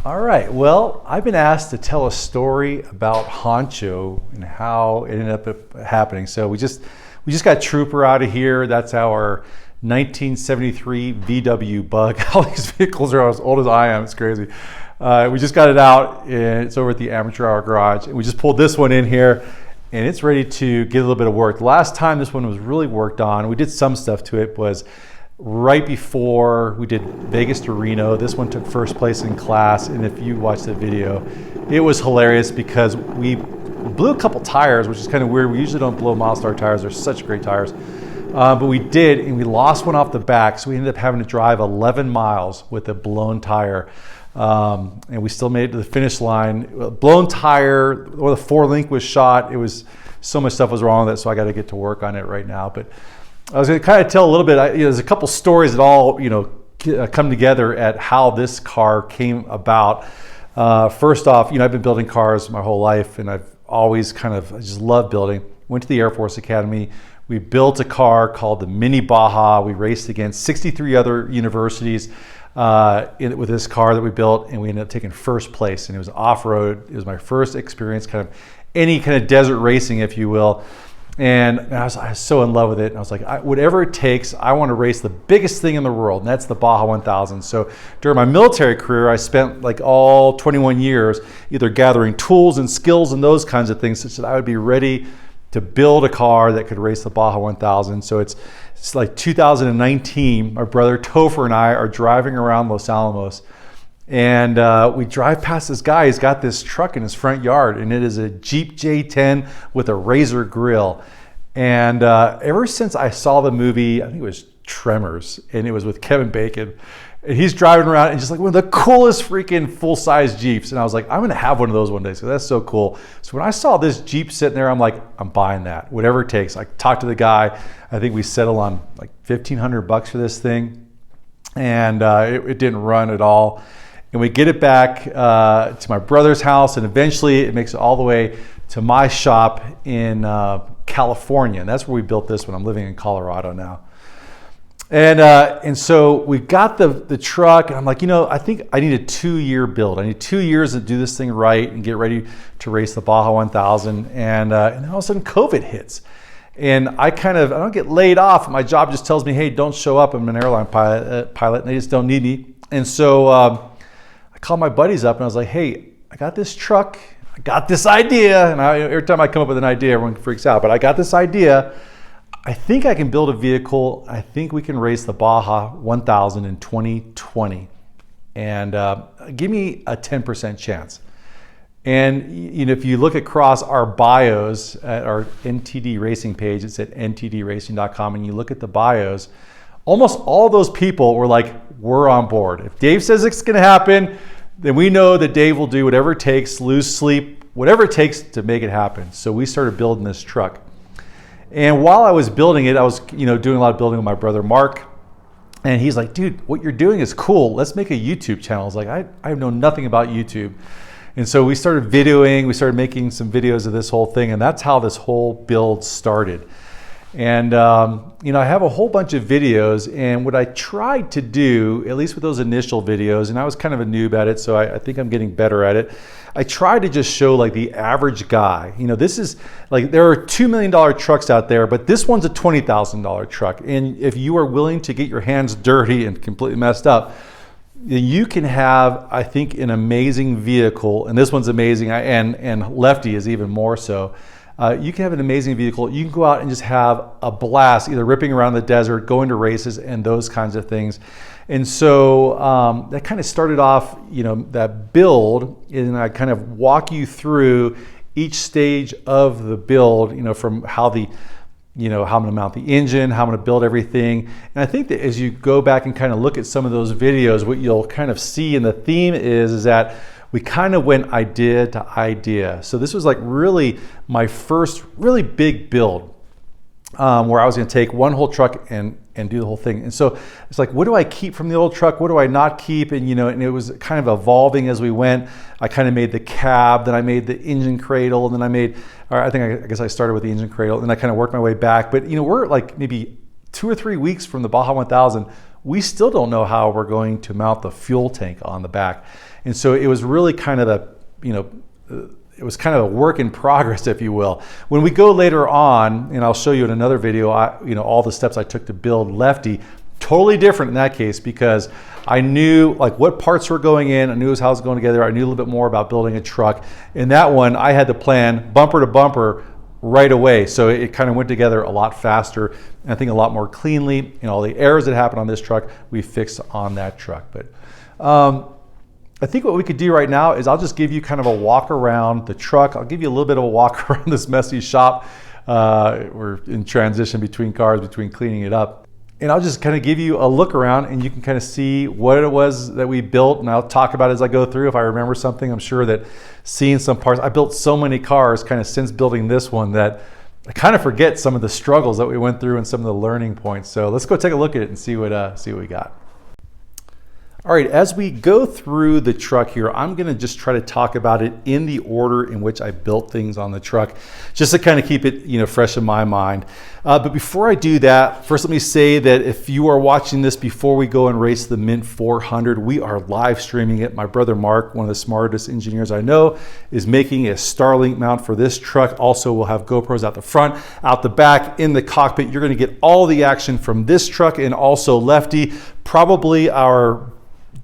All right, well, I've been asked to tell a story about Honcho and how it ended up happening. So we just got Trooper out of here. That's our 1973 VW Bug. All these vehicles are as old as I am. It's crazy. We just got it out, and it's over at the Amateur Hour Garage. And we just pulled this one in here, and it's ready to get a little bit of work. The last time this one was really worked on, we did some stuff to it, was right before we did Vegas to Reno. This one took first place in class, and if you watch the video, it was hilarious because we blew a couple tires, which is kind of weird. We usually don't blow Milestar tires. They're such great tires. But we did, and we lost one off the back, so we ended up having to drive 11 miles with a blown tire. And we still made it to the finish line. Blown tire, or the 4-link was shot. It was, so much stuff was wrong with it, so I got to get to work on it right now. But I was going to kind of tell a little bit. There's a couple stories that all come together at how this car came about. First off, I've been building cars my whole life, and I've always I just love building. Went to the Air Force Academy. We built a car called the Mini Baja. We raced against 63 other universities with this car that we built, and we ended up taking first place. And it was off-road. It was my first experience, any kind of desert racing, if you will. And I was so in love with it. And I was like, whatever it takes, I want to race the biggest thing in the world, and that's the Baja 1000. So during my military career, I spent all 21 years either gathering tools and skills and those kinds of things, such that I would be ready to build a car that could race the Baja 1000. So it's like 2019. My brother Topher and I are driving around Los Alamos, and we drive past this guy. He's got this truck in his front yard, and it is a Jeep J10 with a Razor grill. And ever since I saw the movie, I think it was Tremors, and it was with Kevin Bacon, and he's driving around and just one of the coolest freaking full-size Jeeps. And I was like, I'm gonna have one of those one day, so that's so cool. So when I saw this Jeep sitting there, I'm like, I'm buying that, whatever it takes. I talked to the guy. I think we settled on $1,500 for this thing, and it didn't run at all. And we get it back to my brother's house, and eventually it makes it all the way to my shop in California, and that's where we built this one. I'm living in Colorado now. And so we got the truck, and I'm like, I think I need a 2-year build. I need 2 years to do this thing right and get ready to race the Baja 1000. And then all of a sudden COVID hits. And I don't get laid off. My job just tells me, hey, don't show up. I'm an airline pilot, and they just don't need me. And so I called my buddies up, and I was like, hey, I got this truck. I got this idea. And every time I come up with an idea, everyone freaks out. But I got this idea. I think I can build a vehicle. I think we can race the Baja 1000 in 2020, and give me a 10% chance. And if you look across our bios at our NTDRacing page, it's at ntdracing.com, and you look at the bios, almost all those people were like, we're on board. If Dave says it's going to happen, then we know that Dave will do whatever it takes, lose sleep, whatever it takes to make it happen. So we started building this truck. And while I was building it, I was doing a lot of building with my brother Mark, and he's like, dude, what you're doing is cool. Let's make a YouTube channel. I was like, I know nothing about YouTube. And so we started videoing, we started making some videos of this whole thing, and that's how this whole build started. And I have a whole bunch of videos, and what I tried to do, at least with those initial videos, and I was kind of a noob at it, so I think I'm getting better at it. I tried to just show the average guy. This is there are $2 million trucks out there, but this one's a $20,000 truck. And if you are willing to get your hands dirty and completely messed up, then you can have, I think, an amazing vehicle. And this one's amazing, and Lefty is even more so. You can have an amazing vehicle. You can go out and just have a blast, either ripping around the desert, going to races, and those kinds of things. And so that kind of started off, that build, and I kind of walk you through each stage of the build, from how how I'm going to mount the engine, how I'm going to build everything. And I think that as you go back and kind of look at some of those videos, what you'll kind of see, and the theme is that we kind of went idea to idea. So this was really my first really big build, where I was going to take one whole truck and do the whole thing. And so it's what do I keep from the old truck? What do I not keep? And and it was kind of evolving as we went. I kind of made the cab, then I made the engine cradle, and then I guess I started with the engine cradle, and I kind of worked my way back. But we're maybe 2 or 3 weeks from the Baja 1000. We still don't know how we're going to mount the fuel tank on the back. And so it was really kind of a, it was kind of a work in progress, if you will. When we go later on, and I'll show you in another video, all the steps I took to build Lefty, totally different in that case, because I knew like what parts were going in, I knew how it was going together, I knew a little bit more about building a truck. In that one, I had to plan bumper to bumper right away. So it kind of went together a lot faster, and I think a lot more cleanly. All the errors that happened on this truck, we fixed on that truck. But I think what we could do right now is I'll just give you kind of a walk around the truck. I'll give you a little bit of a walk around this messy shop. We're in transition between cars, between cleaning it up. And I'll just kind of give you a look around, and you can kind of see what it was that we built. And I'll talk about it as I go through. If I remember something, I'm sure that seeing some parts, I built so many cars kind of since building this one that I kind of forget some of the struggles that we went through and some of the learning points. So let's go take a look at it and see what we got. All right, as we go through the truck here, I'm gonna just try to talk about it in the order in which I built things on the truck, just to kind of keep it fresh in my mind. But before I do that, first let me say that if you are watching this before we go and race the Mint 400, we are live streaming it. My brother Mark, one of the smartest engineers I know, is making a Starlink mount for this truck. Also, we'll have GoPros out the front, out the back, in the cockpit. You're gonna get all the action from this truck and also Lefty, probably our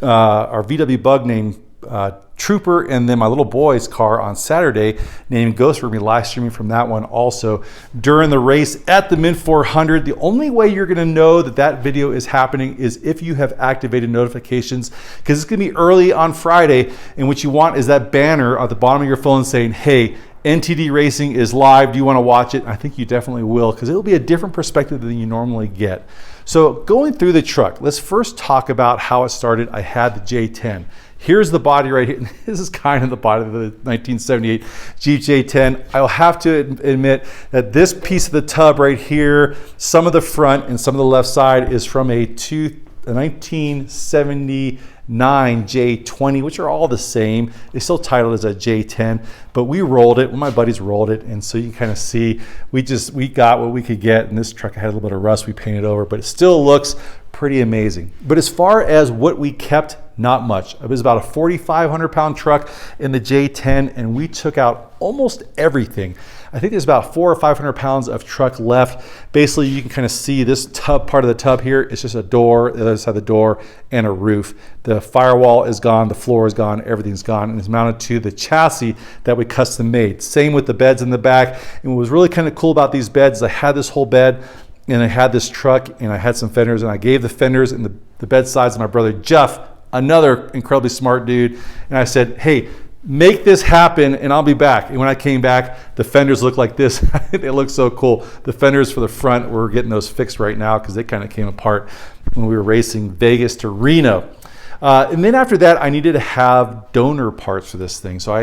VW Bug named Trooper, and then my little boy's car on Saturday named Ghost. We're going to be live streaming from that one also during the race at the Mint 400. The only way you're going to know that that video is happening is if you have activated notifications, because it's going to be early on Friday, and what you want is that banner at the bottom of your phone saying, hey, NTDRacing is live. Do you want to watch it? I think you definitely will, because it'll be a different perspective than you normally get. So going through the truck, let's first talk about how it started. I had the J10. Here's the body right here. This is kind of the body of the 1978 Jeep J10. I'll have to admit that this piece of the tub right here, some of the front and some of the left side, is from a 1979 J20, which are all the same. They still titled as a J10, but we rolled it. My buddies rolled it, and so you kind of see we got what we could get. And this truck had a little bit of rust. We painted over, but it still looks pretty amazing. But as far as what we kept, not much. It was about a 4,500 pound truck in the J10, and we took out almost everything. I think there's about 400 or 500 pounds of truck left. Basically, you can kind of see this tub, part of the tub here, it's just a door, the other side of the door, and a roof. The firewall is gone, the floor is gone, everything's gone, and it's mounted to the chassis that we custom made. Same with the beds in the back. And what was really kind of cool about these beds, I had this whole bed, and I had this truck, and I had some fenders, and I gave the fenders and the bed sides to my brother Jeff, another incredibly smart dude, and I said, hey, make this happen and I'll be back. And when I came back, the fenders looked like this. They look so cool. The fenders for the front, we're getting those fixed right now because they kind of came apart when we were racing Vegas to Reno. And then after that, I needed to have donor parts for this thing. So I,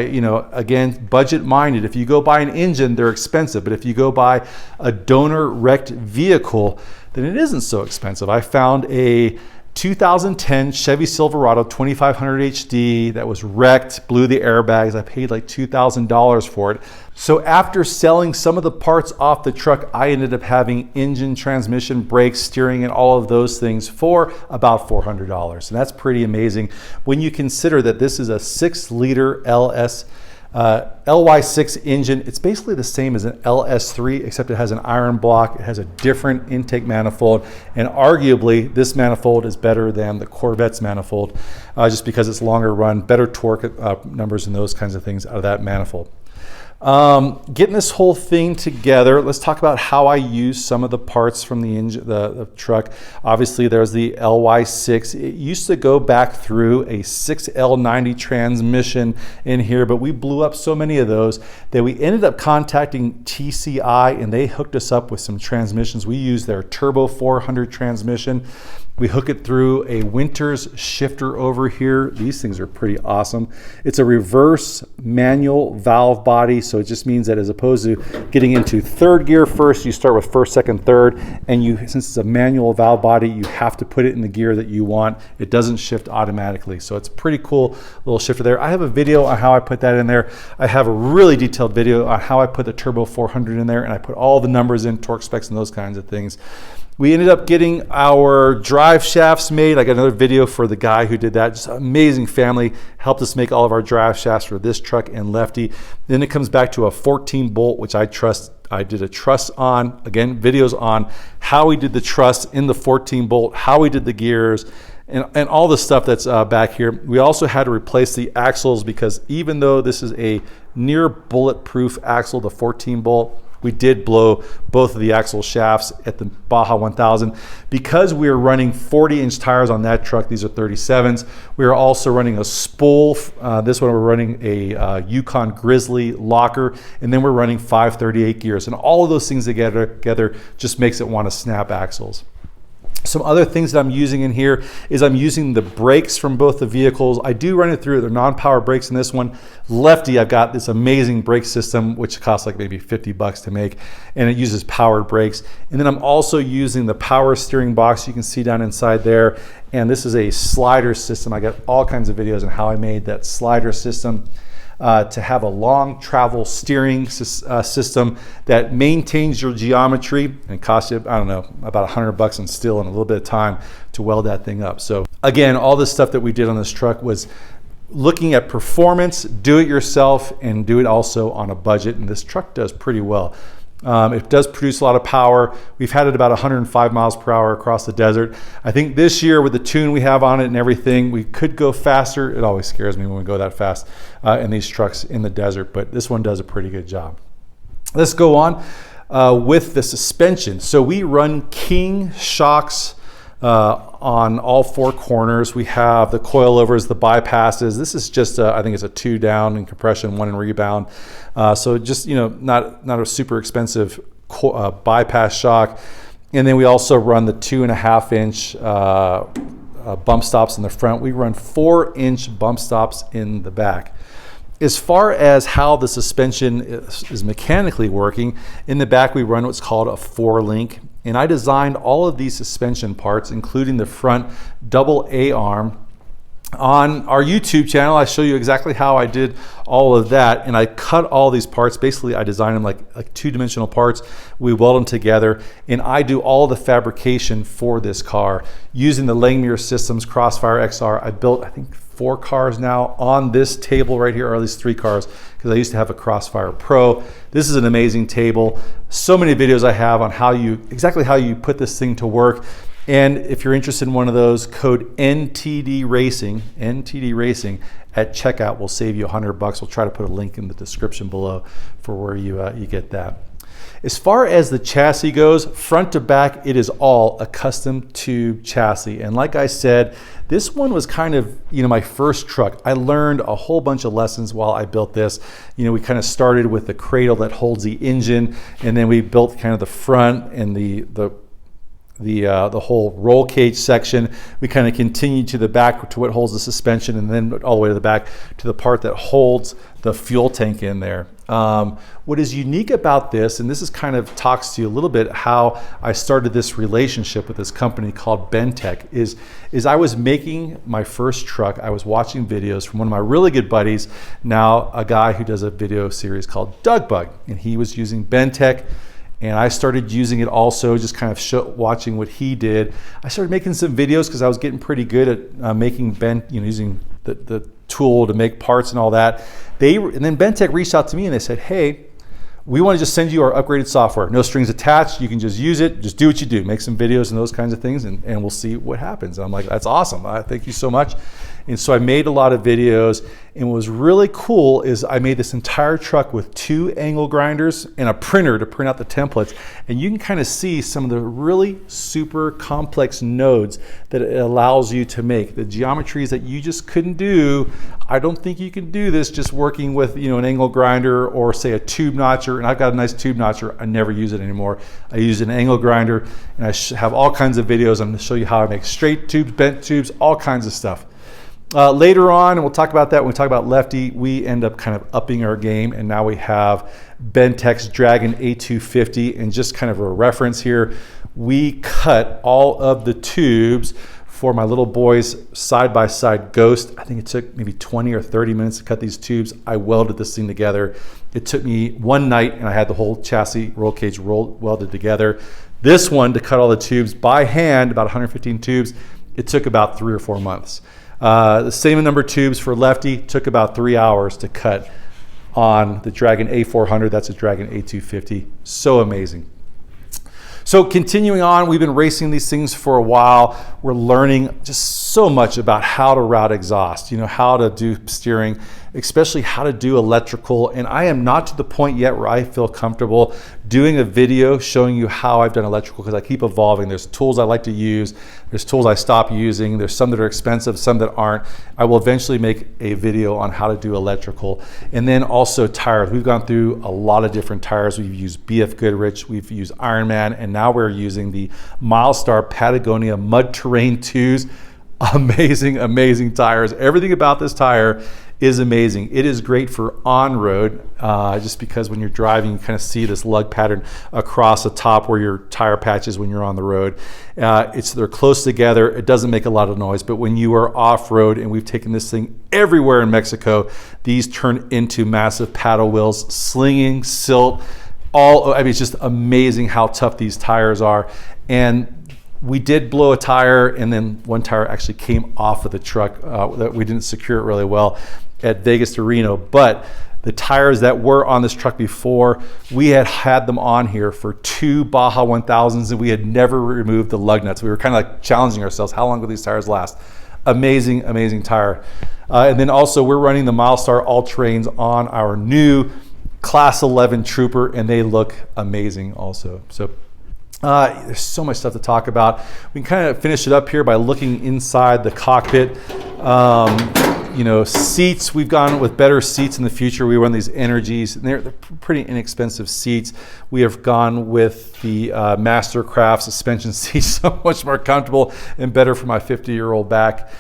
again, budget minded. If you go buy an engine, they're expensive. But if you go buy a donor wrecked vehicle, then it isn't so expensive. I found a 2010 Chevy Silverado 2500 HD that was wrecked, blew the airbags. I paid like $2,000 for it. So after selling some of the parts off the truck, I ended up having engine, transmission, brakes, steering, and all of those things for about $400. And that's pretty amazing when you consider that this is a 6-liter LY6 engine. It's basically the same as an LS3, except it has an iron block. It has a different intake manifold, and arguably this manifold is better than the Corvette's manifold, just because it's longer run, better torque numbers and those kinds of things out of that manifold. Getting this whole thing together, let's talk about how I use some of the parts from the engine, the truck. Obviously, there's the LY6. It used to go back through a 6L90 transmission in here, but we blew up so many of those that we ended up contacting TCI, and they hooked us up with some transmissions. We use their Turbo 400 transmission. We hook it through a Winters shifter over here. These things are pretty awesome. It's a reverse manual valve body, so it just means that as opposed to getting into third gear first, you start with first, second, third, and since it's a manual valve body, you have to put it in the gear that you want. It doesn't shift automatically, so it's a pretty cool little shifter there. I have a video on how I put that in there. I have a really detailed video on how I put the Turbo 400 in there, and I put all the numbers in, torque specs, and those kinds of things. We ended up getting our drive shafts made. I got another video for the guy who did that. Just an amazing family, helped us make all of our drive shafts for this truck and Lefty. Then it comes back to a 14 bolt, which I did a truss on. Again, videos on how we did the truss in the 14 bolt, how we did the gears, and all the stuff that's back here. We also had to replace the axles because even though this is a near bulletproof axle, the 14 bolt, we did blow both of the axle shafts at the Baja 1000. Because we are running 40-inch tires on that truck, these are 37s, we are also running a spool. This one we're running a Yukon Grizzly locker, and then we're running 538 gears. And all of those things together just makes it want to snap axles. Some other things that I'm using in here is I'm using the brakes from both the vehicles. I do run it through. They're non-power brakes in this one. Lefty, I've got this amazing brake system, which costs like maybe 50 bucks to make, and it uses powered brakes. And then I'm also using the power steering box you can see down inside there. And this is a slider system. I got all kinds of videos on how I made that slider system. To have a long travel steering system that maintains your geometry and costs you, I don't know, about 100 bucks in steel and a little bit of time to weld that thing up. So again, all the stuff that we did on this truck was looking at performance, do it yourself, and do it also on a budget. And this truck does pretty well. It does produce a lot of power. We've had it about 105 miles per hour across the desert. I think this year with the tune we have on it and everything, we could go faster. It always scares me when we go that fast in these trucks in the desert, but this one does a pretty good job. Let's go on with the suspension. So we run King shocks on all four corners. We have the coilovers, the bypasses. This is just I think it's a 2 down in compression, 1 in rebound. So just, not a super expensive bypass shock. And then we also run the 2.5 inch bump stops in the front. We run 4-inch bump stops in the back. As far as how the suspension is mechanically working, in the back we run what's called a 4-link. And I designed all of these suspension parts, including the front double A-arm. On our YouTube channel, I show you exactly how I did all of that, and I cut all these parts. Basically, I designed them like two-dimensional parts. We weld them together, and I do all the fabrication for this car using the Langmuir Systems Crossfire XR. I built, I think, 4 cars now on this table right here, or at least 3 cars, because I used to have a Crossfire Pro. This is an amazing table. So many videos I have on exactly how you put this thing to work. And if you're interested in one of those, code NTDRacing at checkout will save you 100 bucks. We'll try to put a link in the description below for where you get that. As far as the chassis goes, front to back, it is all a custom tube chassis. And like I said, this one was kind of, my first truck. I learned a whole bunch of lessons while I built this. We kind of started with the cradle that holds the engine, and then we built kind of the front and the whole roll cage section. We kind of continued to the back to what holds the suspension, and then all the way to the back to the part that holds the fuel tank in there. What is unique about this, and this is kind of talks to you a little bit how I started this relationship with this company called Bentech, is I was making my first truck. I was watching videos from one of my really good buddies, now a guy who does a video series called Dougbug, and he was using Bentech. And I started using it also, just kind of watching what he did. I started making some videos because I was getting pretty good at making using the tool to make parts and all that. And then Bentech reached out to me and they said, hey, we want to just send you our upgraded software. No strings attached. You can just use it. Just do what you do. Make some videos and those kinds of things, and we'll see what happens. And I'm like, that's awesome. Thank you so much. And so I made a lot of videos, and what was really cool is I made this entire truck with 2 angle grinders and a printer to print out the templates. And you can kind of see some of the really super complex nodes that it allows you to make. The geometries that you just couldn't do. I don't think you can do this just working with an angle grinder or say a tube notcher. And I've got a nice tube notcher. I never use it anymore. I use an angle grinder, and I have all kinds of videos. I'm going to show you how I make straight tubes, bent tubes, all kinds of stuff. Later on, and we'll talk about that when we talk about Lefty, we end up kind of upping our game, and now we have Bentech's Dragon A250. And just kind of a reference here, we cut all of the tubes for my little boy's side-by-side Ghost. I think it took maybe 20 or 30 minutes to cut these tubes. I welded this thing together. It took me one night, and I had the whole chassis roll cage welded together. This one, to cut all the tubes by hand, about 115 tubes, it took about 3 or 4 months. The same number of tubes for lefty took about 3 hours to cut on the Dragon A400. That's a Dragon A250. So amazing. So continuing on, we've been racing these things for a while. We're learning just so much about how to route exhaust, how to do steering, especially how to do electrical. And I am not to the point yet where I feel comfortable doing a video showing you how I've done electrical, because I keep evolving. There's tools I like to use. There's tools I stop using. There's some that are expensive, some that aren't. I will eventually make a video on how to do electrical. And then also tires. We've gone through a lot of different tires. We've used BF Goodrich, we've used Ironman, and now we're using the Milestar Patagonia Mud Terrain 2s. Amazing, amazing tires. Everything about this tire is amazing. It is great for on-road, just because when you're driving, you kind of see this lug pattern across the top where your tire patch is when you're on the road. They're close together. It doesn't make a lot of noise, but when you are off-road, and we've taken this thing everywhere in Mexico, these turn into massive paddle wheels, slinging, silt, it's just amazing how tough these tires are. And we did blow a tire, and then one tire actually came off of the truck. That we didn't secure it really well at Vegas to Reno, but the tires that were on this truck before, we had them on here for 2 Baja 1000s, and we had never removed the lug nuts. We were kind of like challenging ourselves, how long will these tires last? Amazing, amazing tire. And then also we're running the Milestar all-terrains on our new Class 11 Trooper, and they look amazing also. So there's so much stuff to talk about. We can kind of finish it up here by looking inside the cockpit. Seats, we've gone with better seats in the future. We run these Energies, and they're pretty inexpensive seats. We have gone with the Mastercraft suspension seats, so much more comfortable and better for my 50-year-old back.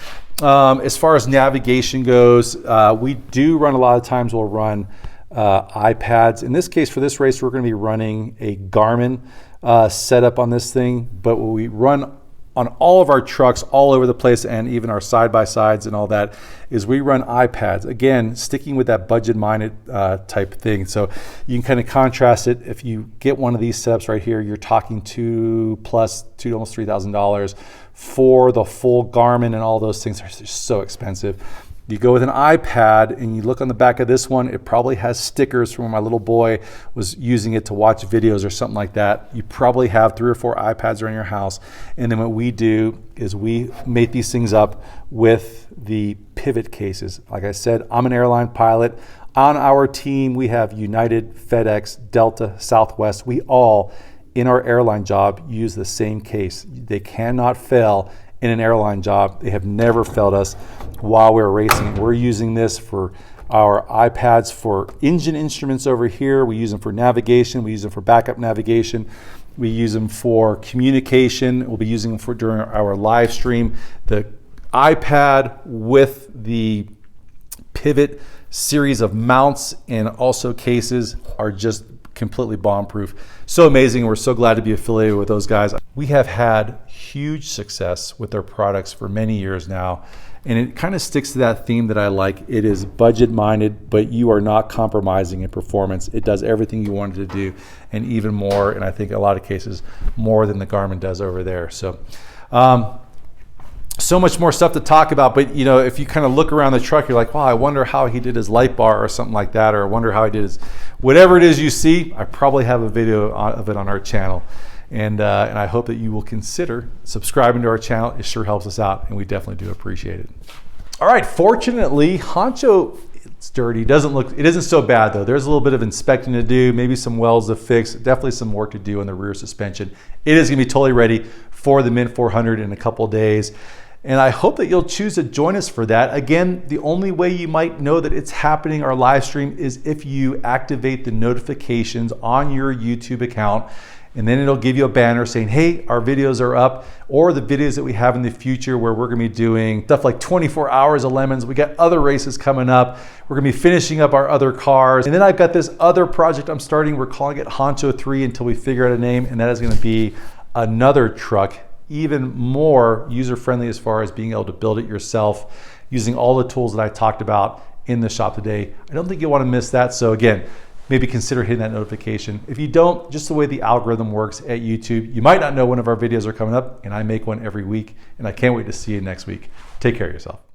As far as navigation goes, we do run a lot of times, we'll run iPads. In this case, for this race, we're going to be running a Garmin setup on this thing, but what we run on all of our trucks all over the place, and even our side-by-sides and all that, is we run iPads. Again, sticking with that budget-minded type thing. So you can kind of contrast it. If you get one of these setups right here, you're talking $2,000 to almost $3,000 for the full Garmin, and all those things are just so expensive. You go with an iPad and you look on the back of this one, it probably has stickers from when my little boy was using it to watch videos or something like that. You probably have 3 or 4 iPads around your house. And then what we do is we make these things up with the pivot cases. Like I said, I'm an airline pilot. On our team, we have United, FedEx, Delta, Southwest. We all, in our airline job, use the same case. They cannot fail in an airline job. They have never failed us while we're racing. We're using this for our iPads for engine instruments over here. We use them for navigation. We use them for backup navigation. We use them for communication. We'll be using them for during our live stream. The iPad with the pivot series of mounts and also cases are just completely bomb-proof. So amazing. We're so glad to be affiliated with those guys. We have had huge success with their products for many years now, and it kind of sticks to that theme that I like. It is budget-minded, but you are not compromising in performance. It does everything you want it to do, and even more, and I think a lot of cases more than the Garmin does over there. So so much more stuff to talk about, but if you kind of look around the truck, you're like, wow, I wonder how he did his light bar or something like that, or I wonder how he did his, whatever it is you see, I probably have a video of it on our channel. And I hope that you will consider subscribing to our channel. It sure helps us out, and we definitely do appreciate it. All right, fortunately, Honcho, it's dirty. It isn't so bad though. There's a little bit of inspecting to do, maybe some welds to fix, definitely some work to do on the rear suspension. It is gonna be totally ready for the Mint 400 in a couple of days. And I hope that you'll choose to join us for that. Again, the only way you might know that it's happening, our live stream, is if you activate the notifications on your YouTube account, and then it'll give you a banner saying, hey, our videos are up, or the videos that we have in the future where we're gonna be doing stuff like 24 hours of lemons. We got other races coming up. We're gonna be finishing up our other cars. And then I've got this other project I'm starting. We're calling it Honcho 3 until we figure out a name, and that is gonna be another truck, even more user-friendly as far as being able to build it yourself using all the tools that I talked about in the shop today. I don't think you'll want to miss that. So again, maybe consider hitting that notification. If you don't, just the way the algorithm works at YouTube, you might not know when of our videos are coming up, and I make one every week, and I can't wait to see you next week. Take care of yourself.